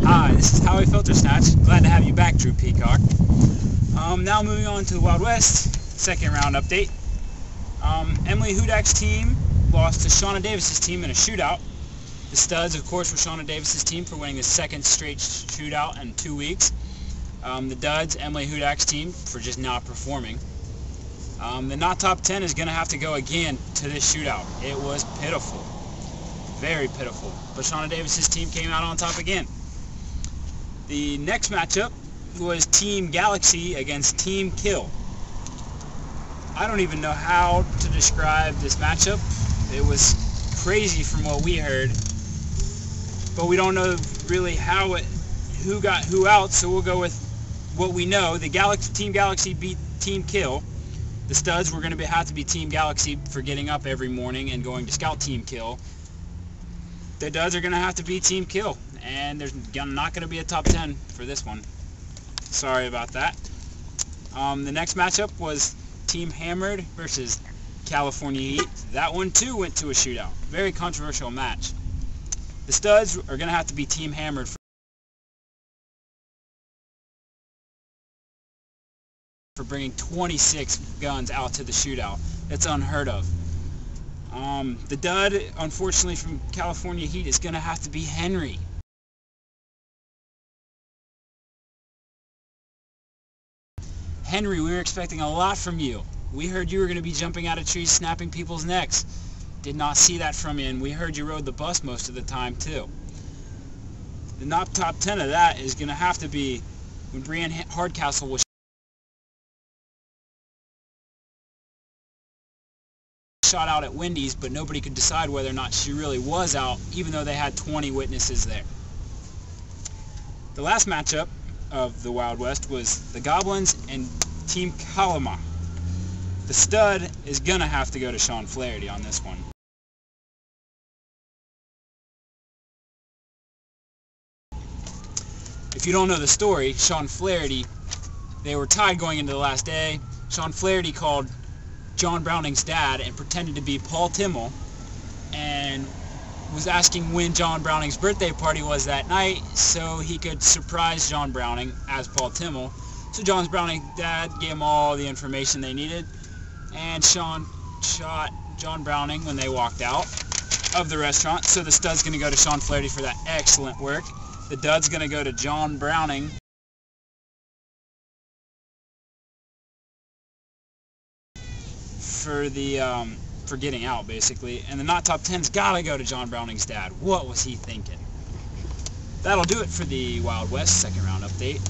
Hi, this is Howie Filter Snatch. Glad to have you back, Drew Peacock. Now moving on to the Wild West, second round update. Emily Hudak's team lost to Shauna Davis's team in a shootout. The Studs, of course, were Shauna Davis's team for winning the second straight shootout in 2 weeks. The Duds, Emily Hudak's team, for just not performing. The not top 10 is going to have to go again to this shootout. It was pitiful. Very pitiful. But Shauna Davis's team came out on top again. The next matchup was Team Galaxy against Team Kill. I don't even know how to describe this matchup. It was crazy from what we heard, but we don't know really who got who out, so we'll go with what we know. The Team Galaxy beat Team Kill. The Studs were going to have to be Team Galaxy for getting up every morning and going to scout Team Kill. The Duds are going to have to beat Team Kill, and there's not going to be a top 10 for this one. Sorry about that. The next matchup was Team Hammered versus California Heat. That one too went to a shootout. Very controversial match. The Studs are going to have to be Team Hammered for bringing 26 guns out to the shootout. That's unheard of. The Dud, unfortunately, from California Heat is going to have to be Henry. Henry, we were expecting a lot from you. We heard you were going to be jumping out of trees, snapping people's necks. Did not see that from you, and we heard you rode the bus most of the time, too. The not top 10 of that is going to have to be when Brienne Hardcastle was shot out at Wendy's, but nobody could decide whether or not she really was out, even though they had 20 witnesses there. The last matchup of the Wild West was the Goblins and Team Kalama. The Stud is going to have to go to Sean Flaherty on this one. If you don't know the story, Sean Flaherty, they were tied going into the last day. Sean Flaherty called John Browning's dad and pretended to be Paul Timmel and was asking when John Browning's birthday party was that night so he could surprise John Browning as Paul Timmel. So John Browning's dad gave him all the information they needed, and Sean shot John Browning when they walked out of the restaurant. So the Stud's going to go to Sean Flaherty for that excellent work. The Dud's going to go to John Browning for getting out, basically. And the not top 10's gotta go to John Browning's dad. What was he thinking? That'll do it for the Wild West second round update.